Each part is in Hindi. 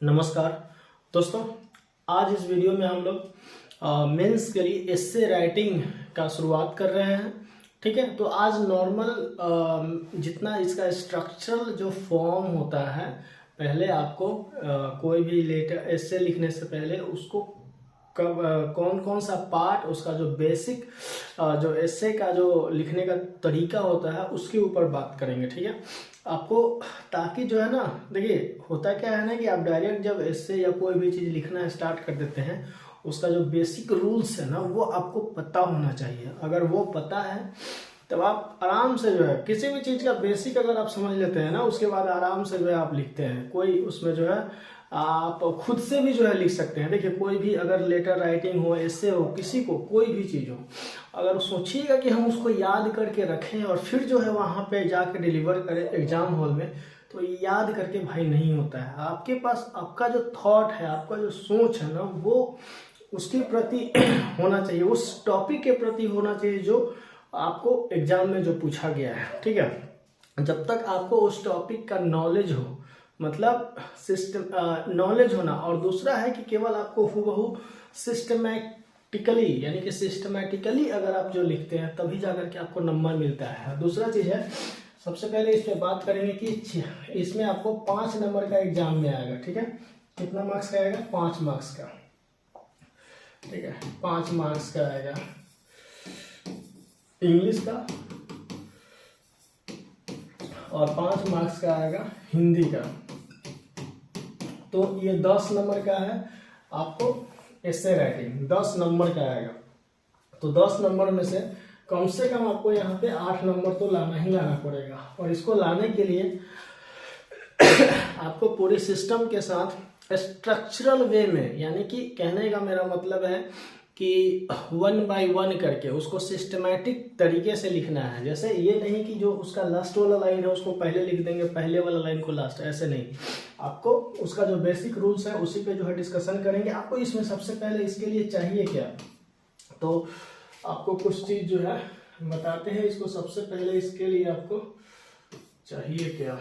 नमस्कार दोस्तों, आज इस वीडियो में हम लोग मेंस के लिए एस्से राइटिंग का शुरुआत कर रहे हैं। ठीक है, तो आज नॉर्मल जितना इसका स्ट्रक्चरल जो फॉर्म होता है, पहले आपको कोई भी लेटर एस्से लिखने से पहले उसको कौन कौन सा पार्ट, उसका जो बेसिक जो एस्से का जो लिखने का तरीका होता है उसके ऊपर बात करेंगे। ठीक है, आपको ताकि जो है ना, देखिए होता क्या है ना कि आप डायरेक्ट जब एस्से या कोई भी चीज़ लिखना स्टार्ट कर देते हैं, उसका जो बेसिक रूल्स है ना वो आपको पता होना चाहिए। अगर वो पता है तब आप आराम से जो है किसी भी चीज़ का बेसिक अगर आप समझ लेते हैं ना, उसके बाद आराम से जो है आप लिखते हैं। कोई उसमें जो है आप खुद से भी जो है लिख सकते हैं। देखिए कोई भी अगर लेटर राइटिंग हो, एस्से हो, किसी को कोई भी चीज़ हो, अगर सोचिएगा कि हम उसको याद करके रखें और फिर जो है वहाँ पे जाके डिलीवर करें एग्जाम हॉल में, तो याद करके भाई नहीं होता है। आपके पास आपका जो थॉट है, आपका जो सोच है ना, वो उसके प्रति होना चाहिए, उस टॉपिक के प्रति होना चाहिए जो आपको एग्जाम में जो पूछा गया है। ठीक है, जब तक आपको उस टॉपिक का नॉलेज हो, मतलब सिस्टम नॉलेज होना, और दूसरा है कि केवल आपको हूबहू सिस्टमैटिकली, यानी कि सिस्टमैटिकली अगर आप जो लिखते हैं तभी जाकर के आपको नंबर मिलता है। दूसरा चीज़ है, सबसे पहले इस पे बात करेंगे कि इसमें आपको 5 नंबर का एग्जाम में आएगा। ठीक है, कितना मार्क्स का आएगा? 5 मार्क्स का। ठीक है, 5 मार्क्स का आएगा इंग्लिश का, और 5 मार्क्स का आएगा हिंदी का। तो ये 10 नंबर का है आपको एस्से राइटिंग, 10 नंबर का आएगा। तो 10 नंबर में से कम आपको यहाँ पे 8 नंबर तो लाना ही लाना पड़ेगा। और इसको लाने के लिए आपको पूरे सिस्टम के साथ स्ट्रक्चरल वे में, यानी कि कहने का मेरा मतलब है कि 1 बाय 1 करके उसको सिस्टमैटिक तरीके से लिखना है। जैसे ये नहीं कि जो उसका लास्ट वाला लाइन है उसको पहले लिख देंगे, पहले वाला लाइन को लास्ट, ऐसे नहीं। आपको उसका जो बेसिक रूल्स है उसी पे जो है डिस्कशन करेंगे। आपको इसमें सबसे पहले इसके लिए चाहिए क्या, तो आपको कुछ चीज जो है बताते हैं। इसको सबसे पहले इसके लिए आपको चाहिए क्या,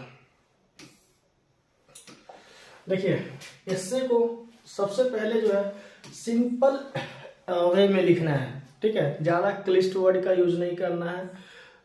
देखिए एस्से को सबसे पहले जो है सिंपल वे में लिखना है। ठीक है, ज़्यादा क्लिष्ट वर्ड का यूज नहीं करना है।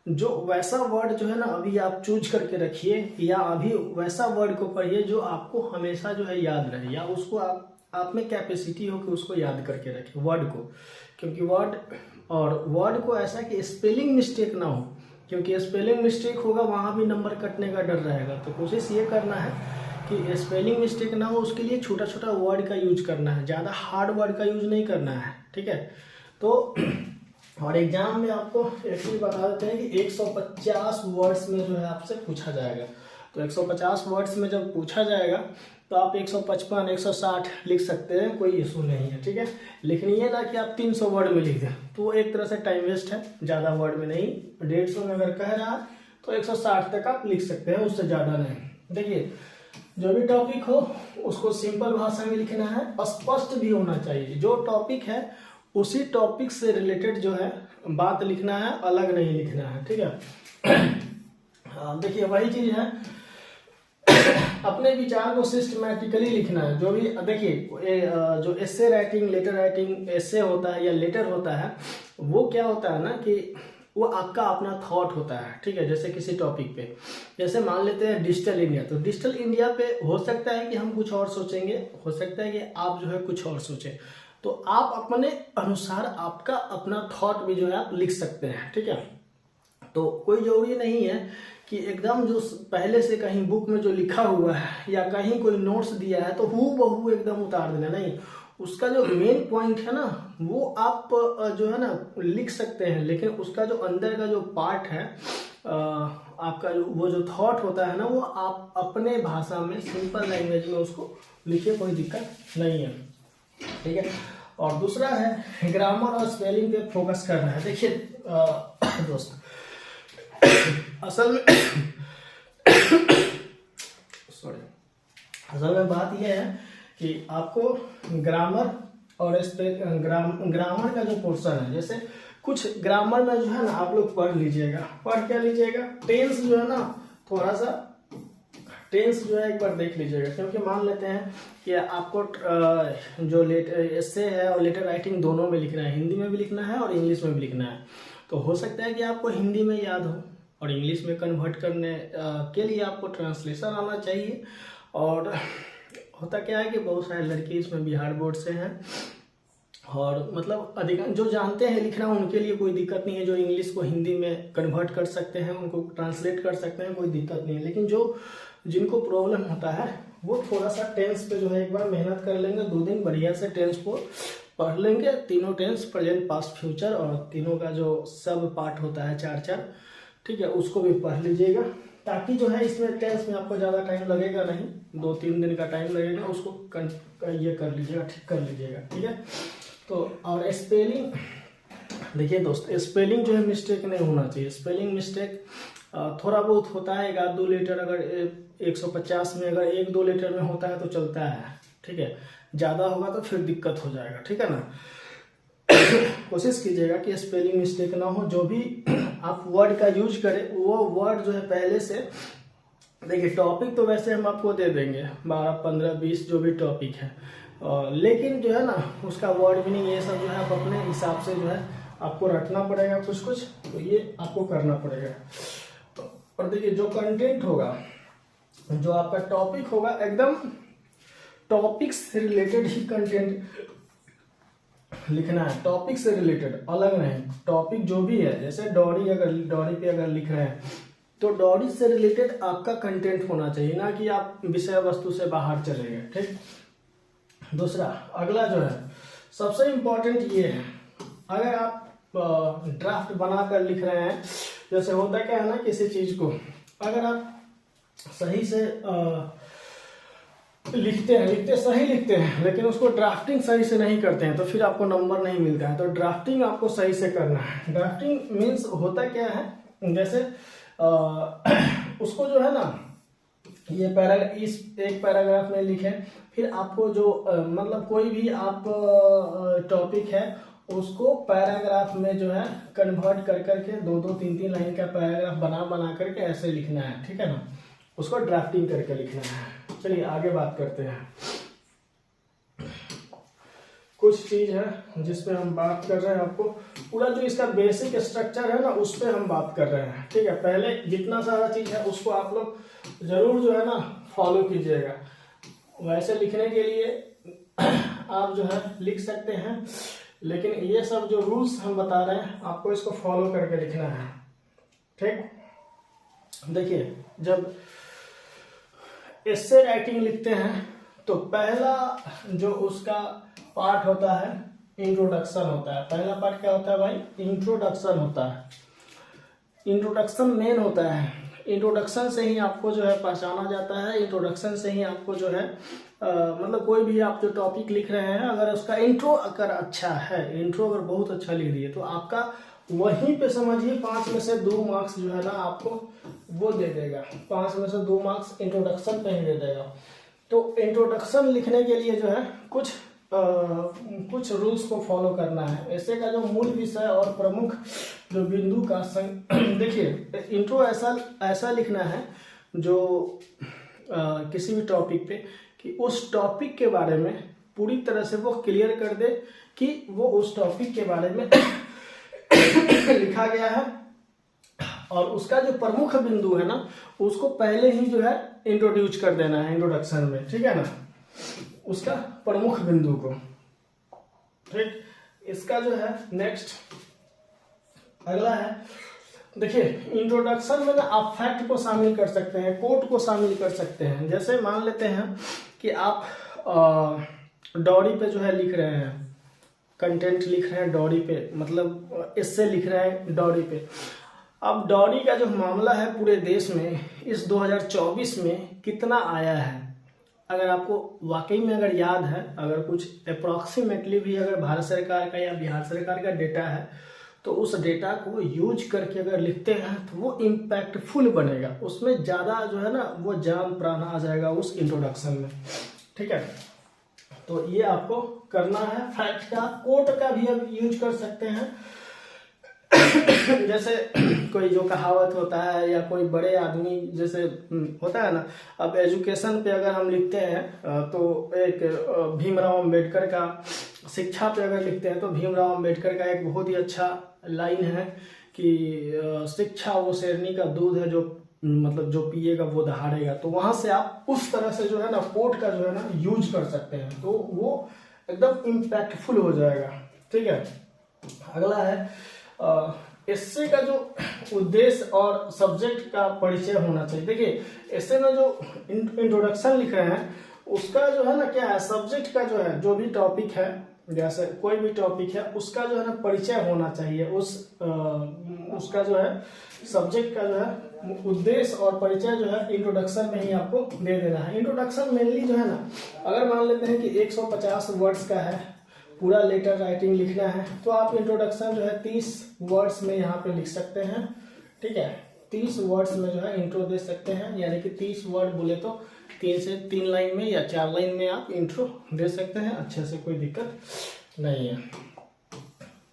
जो वैसा वर्ड जो है ना अभी आप चूज करके रखिए, या अभी वैसा वर्ड को पढ़िए जो आपको हमेशा जो है याद रहे, या उसको आप में कैपेसिटी हो कि उसको याद करके रखें वर्ड को। क्योंकि वर्ड को ऐसा कि स्पेलिंग मिस्टेक ना हो, क्योंकि स्पेलिंग मिस्टेक होगा वहाँ भी नंबर कटने का डर रहेगा। तो कोशिश ये करना है कि स्पेलिंग मिस्टेक ना हो, उसके लिए छोटा छोटा वर्ड का यूज करना है, ज़्यादा हार्ड वर्ड का यूज नहीं करना है। ठीक है, तो और एग्जाम में आपको एक चीज बता देते हैं कि 150 वर्ड्स में जो है आपसे पूछा जाएगा। तो 150 वर्ड्स में जब पूछा जाएगा तो आप 155, 160 लिख सकते हैं, कोई इशू नहीं है। ठीक है, लेकिन ये ना कि आप 300 वर्ड में लिख दें, तो एक तरह से टाइम वेस्ट है। ज़्यादा वर्ड में नहीं, 150 में अगर कह रहा है तो 160 तक आप लिख सकते हैं, उससे ज़्यादा नहीं। देखिए जो भी टॉपिक हो उसको सिंपल भाषा में लिखना है, स्पष्ट भी होना चाहिए। जो टॉपिक है उसी टॉपिक से रिलेटेड जो है बात लिखना है, अलग नहीं लिखना है। ठीक है, देखिए वही चीज है, अपने विचार को सिस्टमैटिकली लिखना है। जो भी देखिए जो एस्से राइटिंग, लेटर राइटिंग, एस्से होता है या लेटर होता है, वो क्या होता है ना कि वो आपका अपना थॉट होता है। ठीक है, जैसे किसी टॉपिक पे, जैसे मान लेते हैं डिजिटल इंडिया, तो डिजिटल इंडिया पे हो सकता है कि हम कुछ और सोचेंगे, हो सकता है कि आप जो है कुछ और सोचें। तो आप अपने अनुसार आपका अपना थॉट भी जो है आप लिख सकते हैं। ठीक है, तो कोई जरूरी नहीं है कि एकदम जो पहले से कहीं बुक में जो लिखा हुआ है या कहीं कोई नोट्स दिया है तो हूबहू एकदम उतार देना, नहीं। उसका जो मेन पॉइंट है ना वो आप जो है ना लिख सकते हैं, लेकिन उसका जो अंदर का जो पार्ट है, आपका जो वो जो थॉट होता है ना, वो आप अपने भाषा में सिंपल लैंग्वेज में उसको लिखिए, कोई दिक्कत नहीं है। ठीक है, और दूसरा है ग्रामर और स्पेलिंग पे फोकस करना है। देखिए दोस्त, असल में बात यह है कि आपको ग्रामर और ग्रामर का जो पोर्शन है, जैसे कुछ ग्रामर में जो है ना आप लोग पढ़ लीजिएगा। पढ़ क्या लीजिएगा, टेंस जो है ना थोड़ा सा टेंस जो है एक बार देख लीजिएगा, क्योंकि मान लेते हैं कि आपको जो एस्से है और लेटर राइटिंग दोनों में लिखना है, हिंदी में भी लिखना है और इंग्लिश में भी लिखना है। तो हो सकता है कि आपको हिंदी में याद हो और इंग्लिश में कन्वर्ट करने के लिए आपको ट्रांसलेशन आना चाहिए। और होता क्या है कि बहुत सारे लड़के इसमें बिहार बोर्ड से हैं और मतलब अधिकांश जो जानते हैं लिखना उनके लिए कोई दिक्कत नहीं है, जो इंग्लिश को हिंदी में कन्वर्ट कर सकते हैं उनको ट्रांसलेट कर सकते हैं, कोई दिक्कत नहीं है। लेकिन जो जिनको प्रॉब्लम होता है वो थोड़ा सा टेंस पे जो है एक बार मेहनत कर लेंगे, 2 दिन बढ़िया से टेंस को पढ़ लेंगे, तीनों टेंस प्रेजेंट पास्ट फ्यूचर और तीनों का जो सब पार्ट होता है 4-4, ठीक है, उसको भी पढ़ लीजिएगा, ताकि जो है इसमें टेंस में आपको ज़्यादा टाइम लगेगा नहीं, 2-3 दिन का टाइम लगेगा, उसको ये कर लीजिएगा, ठीक कर लीजिएगा, ठीक है। तो और स्पेलिंग देखिए दोस्त, स्पेलिंग जो है मिस्टेक नहीं होना चाहिए। स्पेलिंग मिस्टेक थोड़ा बहुत होता है, 1-2 लेटर अगर 150 में अगर 1-2 लेटर में होता है तो चलता है, ठीक है, ज़्यादा होगा तो फिर दिक्कत हो जाएगा, ठीक है ना। कोशिश कीजिएगा कि स्पेलिंग मिस्टेक ना हो, जो भी आप वर्ड का यूज करें वो वर्ड जो है पहले से देखिए। टॉपिक तो वैसे हम आपको दे देंगे 12, 15, 20 जो भी टॉपिक है, लेकिन जो है ना उसका वर्ड मीनिंग ये सब जो है आप अपने हिसाब से जो है आपको रटना पड़ेगा, कुछ तो ये आपको करना पड़ेगा। तो और देखिए जो कंटेंट होगा, जो आपका टॉपिक होगा, एकदम टॉपिक से रिलेटेड ही कंटेंट लिखना है, टॉपिक से रिलेटेड, अलग नहीं। टॉपिक जो भी है, जैसे डॉरी पे अगर लिख रहे हैं तो डॉरी से रिलेटेड आपका कंटेंट होना चाहिए, ना कि आप विषय वस्तु से बाहर चले गए, ठीक। दूसरा अगला जो है सबसे इम्पोर्टेंट ये है, अगर आप ड्राफ्ट बनाकर लिख रहे हैं, जैसे होता क्या है ना, किसी चीज को अगर आप सही से लिखते हैं लेकिन उसको ड्राफ्टिंग सही से नहीं करते हैं तो फिर आपको नंबर नहीं मिलता है। तो ड्राफ्टिंग आपको सही से करना है। ड्राफ्टिंग मीन्स होता क्या है, जैसे उसको जो है ना, ये इस एक पैराग्राफ में लिखे, फिर आपको जो मतलब कोई भी आप टॉपिक है उसको पैराग्राफ में जो है कन्वर्ट कर करके 2-2, 3-3 लाइन का पैराग्राफ बना करके ऐसे लिखना है, ठीक है ना, उसको ड्राफ्टिंग करके लिखना है। चलिए आगे बात करते हैं। कुछ चीज है जिसपे हम बात कर रहे हैं, आपको पूरा जो इसका बेसिक स्ट्रक्चर है ना उस पे हम बात कर रहे हैं, ठीक है। पहले जितना सारा चीज है उसको आप लोग जरूर जो है ना फॉलो कीजिएगा। वैसे लिखने के लिए आप जो है लिख सकते हैं, लेकिन ये सब जो रूल्स हम बता रहे हैं आपको इसको फॉलो करके लिखना है, ठीक। देखिए जब एस्से राइटिंग लिखते हैं तो पहला जो उसका पार्ट होता है इंट्रोडक्शन होता है। पहला पार्ट क्या होता है भाई? इंट्रोडक्शन होता है। इंट्रोडक्शन मेन होता है। इंट्रोडक्शन से ही आपको जो है पहचाना जाता है। इंट्रोडक्शन से ही आपको जो है मतलब कोई भी आप जो टॉपिक लिख रहे हैं अगर उसका इंट्रो अगर अच्छा है, इंट्रो अगर बहुत अच्छा लिख दिए तो आपका वहीं पे समझिए 5 में से 2 मार्क्स जो है ना आपको वो दे देगा। 5 में से 2 मार्क्स इंट्रोडक्शन पे ही दे देगा। तो इंट्रोडक्शन लिखने के लिए जो है कुछ रूल्स को फॉलो करना है। ऐसे का जो मूल विषय और प्रमुख जो बिंदु का देखिए इंट्रो ऐसा लिखना है जो किसी भी टॉपिक पे कि उस टॉपिक के बारे में पूरी तरह से वो क्लियर कर दे कि वो उस टॉपिक के बारे में लिखा गया है और उसका जो प्रमुख बिंदु है ना उसको पहले ही जो है इंट्रोड्यूस कर देना है इंट्रोडक्शन में, ठीक है ना, उसका प्रमुख बिंदु को, ठीक। इसका जो है नेक्स्ट अगला है, देखिए इंट्रोडक्शन में ना आप फैक्ट को शामिल कर सकते हैं, कोट को शामिल कर सकते हैं। जैसे मान लेते हैं कि आप डॉरी पे जो है लिख रहे हैं, कंटेंट लिख रहे हैं डॉरी पे, मतलब इससे लिख रहे हैं डॉरी पे। अब डॉरी का जो मामला है पूरे देश में इस 2024 में कितना आया है, अगर आपको वाकई में अगर याद है, अगर कुछ अप्रॉक्सीमेटली भी अगर भारत सरकार का या बिहार सरकार का डेटा है तो उस डेटा को यूज करके अगर लिखते हैं तो वो इम्पैक्टफुल बनेगा। उसमें ज़्यादा जो है ना वो जान प्राण आ जाएगा उस इंट्रोडक्शन में, ठीक है। तो ये आपको करना है। फैक्ट का, कोट का भी आप यूज कर सकते हैं जैसे कोई जो कहावत होता है या कोई बड़े आदमी जैसे होता है ना, अब एजुकेशन पे अगर हम लिखते हैं तो एक भीमराव अंबेडकर का, शिक्षा पे अगर लिखते हैं तो भीमराव अंबेडकर का एक बहुत ही अच्छा लाइन है कि शिक्षा वो शेरनी का दूध है जो मतलब जो पिएगा वो दहाड़ेगा। तो वहां से आप उस तरह से जो है ना कोट का जो है ना यूज कर सकते हैं, तो वो एकदम इम्पैक्टफुल हो जाएगा। ठीक है, अगला है एस्से का जो उद्देश्य और सब्जेक्ट का परिचय होना चाहिए। देखिए एस्से में जो इंट्रोडक्शन लिख रहे हैं उसका जो है ना क्या है, सब्जेक्ट का जो है, जो भी टॉपिक है, जैसे कोई भी टॉपिक है उसका जो है ना परिचय होना चाहिए, उसका जो है सब्जेक्ट का जो है उद्देश्य और परिचय जो है इंट्रोडक्शन में ही आपको दे देना है। इंट्रोडक्शन मेनली जो है ना, अगर मान लेते हैं कि 150 वर्ड्स का है, पूरा लेटर राइटिंग लिखना है, तो आप इंट्रोडक्शन जो है 30 वर्ड्स में यहाँ पे लिख सकते हैं। ठीक है, 30 वर्ड्स में जो है इंट्रो दे सकते हैं, यानी कि 30 वर्ड बोले तो 3 से 3 लाइन में या 4 लाइन में आप इंट्रो दे सकते हैं, अच्छे से, कोई दिक्कत नहीं है।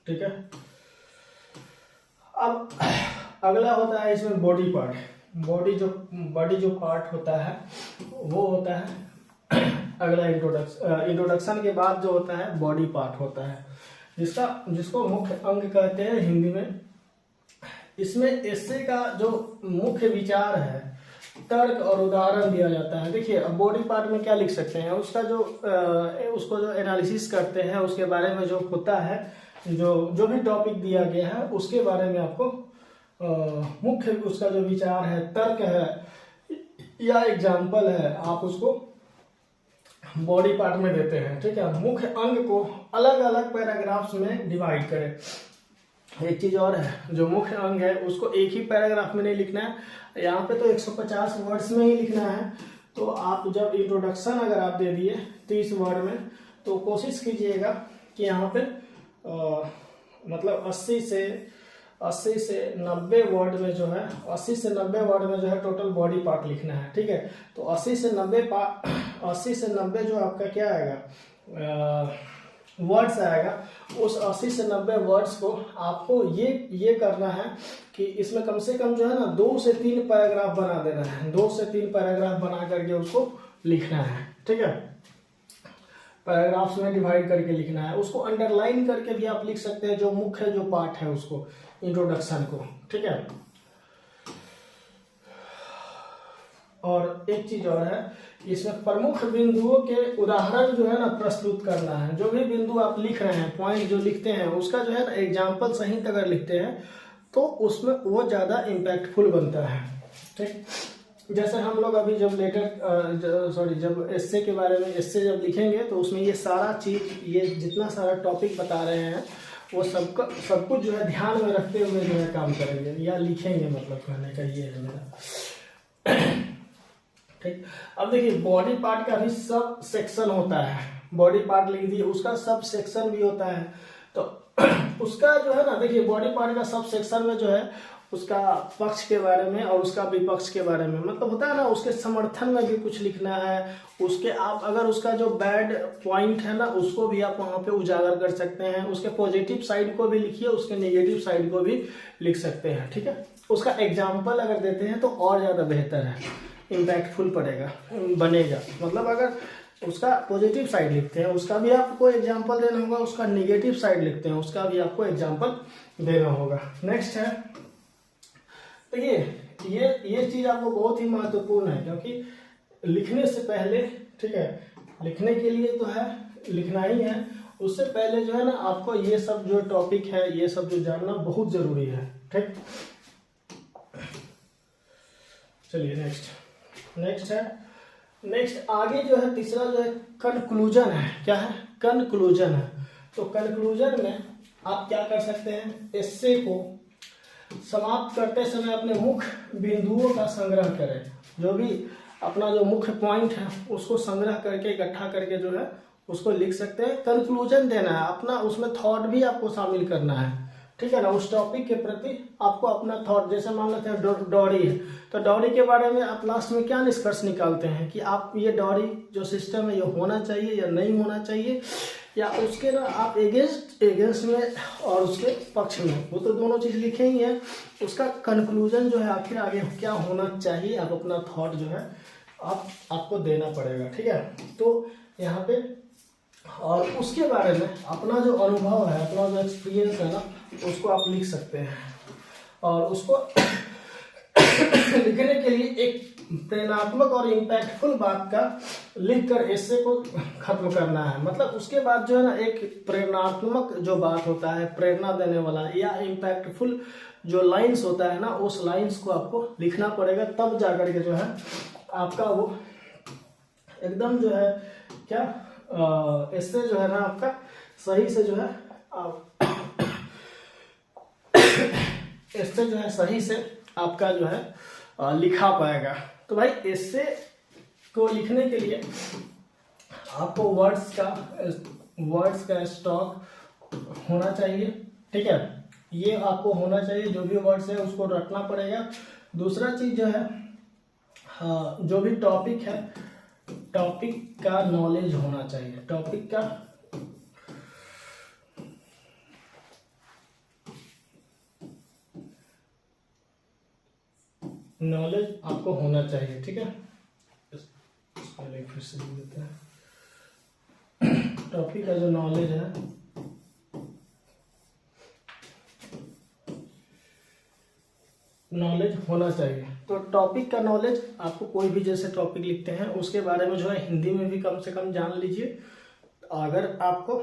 ठीक है, अब अगला होता है इसमें बॉडी पार्ट। बॉडी जो पार्ट होता है वो होता है अगला इंट्रोडक्शन के बाद जो होता है बॉडी पार्ट होता है, जिसको मुख्य अंग कहते हैं हिंदी में। इसमें एस्से का जो मुख्य विचार है, तर्क और उदाहरण दिया जाता है। देखिए अब बॉडी पार्ट में क्या लिख सकते हैं, उसका जो उसको जो एनालिसिस करते हैं उसके बारे में जो होता है, जो भी टॉपिक दिया गया है उसके बारे में आपको मुख्य उसका जो विचार है, तर्क है या एग्जाम्पल है, आप उसको बॉडी पार्ट में देते हैं। ठीक है, मुख्य अंग को अलग अलग पैराग्राफ्स में डिवाइड करें। एक चीज और है, जो मुख्य अंग है उसको एक ही पैराग्राफ में नहीं लिखना है, यहाँ पे तो 150 वर्ड्स में ही लिखना है। तो आप जब इंट्रोडक्शन अगर आप दे दिए 30 वर्ड में, तो कोशिश कीजिएगा कि यहाँ पे मतलब 80 से 90 वर्ड में जो है, 80 से 90 वर्ड में जो है टोटल बॉडी पार्ट लिखना है। ठीक है, तो 80 से 90 जो आपका क्या आएगा, वर्ड्स आएगा, उस 80 से 90 वर्ड्स को आपको ये करना है कि इसमें कम से कम जो है ना 2 से 3 पैराग्राफ बना देना है। 2 से 3 पैराग्राफ बना करके उसको लिखना है। ठीक है, पैराग्राफ्स में डिवाइड करके लिखना है। उसको अंडरलाइन करके भी आप लिख सकते हैं, जो मुख्य जो पार्ट है उसको, इंट्रोडक्शन को। ठीक है, और एक चीज और है, इसमें प्रमुख बिंदुओं के उदाहरण जो है ना प्रस्तुत करना है। जो भी बिंदु आप लिख रहे हैं, पॉइंट जो लिखते हैं, उसका जो है ना एग्जाम्पल सहित अगर लिखते हैं तो उसमें वो ज्यादा इम्पैक्टफुल बनता है। ठीक, जैसे हम लोग अभी जब जब एस्से के बारे में एस्से जब लिखेंगे तो उसमें ये सारा चीज, ये जितना सारा टॉपिक बता रहे हैं वो सब कुछ जो है ध्यान में रखते हुए जो है काम करेंगे या लिखेंगे, मतलब कहने का ये है मेरा। ठीक, अब देखिए बॉडी पार्ट का भी सब सेक्शन होता है। बॉडी पार्ट लिख दिए, उसका सब सेक्शन भी होता है। तो उसका जो है ना, देखिए बॉडी पार्ट का सब सेक्शन में जो है उसका पक्ष के बारे में और उसका विपक्ष के बारे में, मतलब होता है ना, उसके समर्थन में भी कुछ लिखना है। उसके आप अगर उसका जो बैड पॉइंट है ना उसको भी आप वहां पे उजागर कर सकते हैं। उसके पॉजिटिव साइड को भी लिखिए, उसके नेगेटिव साइड को भी लिख सकते हैं। ठीक है, उसका एग्जाम्पल अगर देते हैं तो और ज्यादा बेहतर है, इम्पैक्टफुल बनेगा। मतलब अगर उसका पॉजिटिव साइड लिखते हैं उसका भी आपको एग्जाम्पल देना होगा, उसका निगेटिव साइड लिखते हैं उसका भी आपको एग्जाम्पल देना होगा। नेक्स्ट है, तो ये चीज आपको बहुत ही महत्वपूर्ण है, क्योंकि लिखने से पहले, ठीक है, लिखने के लिए तो है, लिखना ही है, उससे पहले जो है ना आपको ये सब जो टॉपिक है, ये सब जो जानना बहुत जरूरी है। ठीक, चलिए नेक्स्ट आगे जो है तीसरा जो है कंक्लूजन है। क्या है? कंक्लूजन है। तो कंक्लूजन में आप क्या कर सकते हैं, एस्से को समाप्त करते समय अपने मुख्य बिंदुओं का संग्रह करें। जो भी अपना जो मुख्य पॉइंट है उसको संग्रह करके इकट्ठा करके जो है उसको लिख सकते हैं। कंक्लूजन देना है अपना, उसमें थॉट भी आपको शामिल करना है। ठीक है ना, उस टॉपिक के प्रति आपको अपना थॉट, जैसे मान लेते हैं डॉरी है, तो डॉरी के बारे में आप लास्ट में क्या निष्कर्ष निकालते हैं कि आप ये डॉरी जो सिस्टम है ये होना चाहिए या नहीं होना चाहिए, या उसके ना आप एगेंस्ट में और उसके पक्ष में, वो तो दोनों चीज़ लिखे ही हैं, उसका कंक्लूजन जो है आखिर आगे क्या होना चाहिए, आप अपना थॉट जो है आपको देना पड़ेगा। ठीक है, तो यहाँ पे और उसके बारे में अपना जो अनुभव है, अपना जो एक्सपीरियंस है ना, उसको आप लिख सकते हैं। और उसको लिखने के लिए एक प्रेरणात्मक और इम्पैक्टफुल बात का लिखकर एस्से को खत्म करना है। मतलब उसके बाद जो है ना एक प्रेरणात्मक जो बात होता है, प्रेरणा देने वाला या इम्पैक्टफुल जो लाइंस होता है ना, उस लाइंस को आपको लिखना पड़ेगा, तब जाकर के जो है आपका वो एकदम जो है क्या इससे जो है ना आपका सही से जो है इससे जो है सही से आपका जो है लिखा पाएगा। तो भाई इससे को लिखने के लिए आपको वर्ड्स का स्टॉक होना चाहिए। ठीक है, ये आपको होना चाहिए, जो भी वर्ड्स है उसको रखना पड़ेगा। दूसरा चीज जो है जो भी टॉपिक है, टॉपिक का नॉलेज होना चाहिए, टॉपिक का नॉलेज आपको होना चाहिए। ठीक है, पहले फिर से लिख देते हैं, टॉपिक का जो नॉलेज है नॉलेज होना चाहिए। तो टॉपिक का नॉलेज आपको कोई भी जैसे टॉपिक लिखते हैं उसके बारे में जो है हिंदी में भी कम से कम जान लीजिए, अगर आपको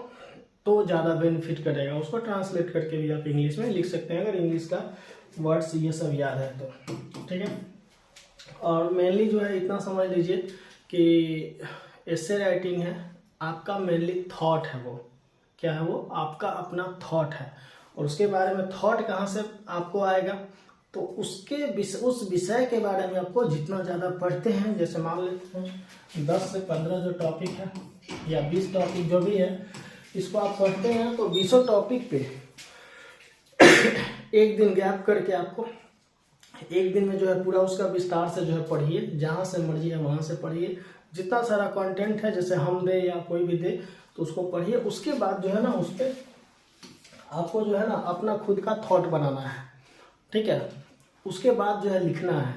तो ज़्यादा बेनिफिट करेगा। उसको ट्रांसलेट करके भी आप इंग्लिश में लिख सकते हैं, अगर इंग्लिश का वर्ड्स ये सब याद है तो। ठीक है, और मेनली जो है इतना समझ लीजिए कि एस्से राइटिंग है आपका मेनली थॉट है, वो क्या है, वो आपका अपना थॉट है। और उसके बारे में थॉट कहाँ से आपको आएगा, तो उस विषय के बारे में आपको जितना ज़्यादा पढ़ते हैं, जैसे मान लेते हैं 10 से 15 जो टॉपिक है या 20 टॉपिक जो भी है, इसको आप पढ़ते हैं तो 20 टॉपिक पे एक दिन गैप करके आपको एक दिन में जो है पूरा उसका विस्तार से जो है पढ़िए, जहाँ से मर्जी है वहाँ से पढ़िए, जितना सारा कंटेंट है जैसे हम दे या कोई भी दे तो उसको पढ़िए। उसके बाद जो है ना उस पर आपको जो है ना अपना खुद का थॉट बनाना है। ठीक है, उसके बाद जो है लिखना है।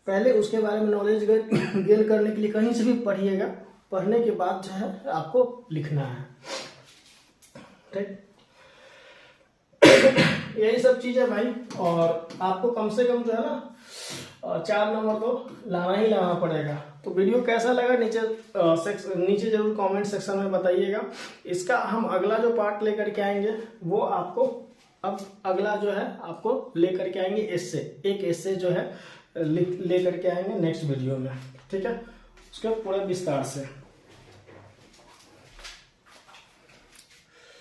पहले उसके बारे में नॉलेज गेन करने के लिए कहीं से भी पढ़िएगा, पढ़ने के बाद जो है आपको लिखना है। ठीक, यही सब चीज़ है भाई। और आपको कम से कम जो है ना 4 नंबर तो लाना ही लाना पड़ेगा। तो वीडियो कैसा लगा नीचे जरूर कमेंट सेक्शन में बताइएगा। इसका हम अगला जो पार्ट लेकर के आएंगे वो आपको अब अगला जो है आपको लेकर के आएंगे एक एस्से जो है लेकर के आएंगे नेक्स्ट वीडियो में। ठीक है, उसके पूरे विस्तार से।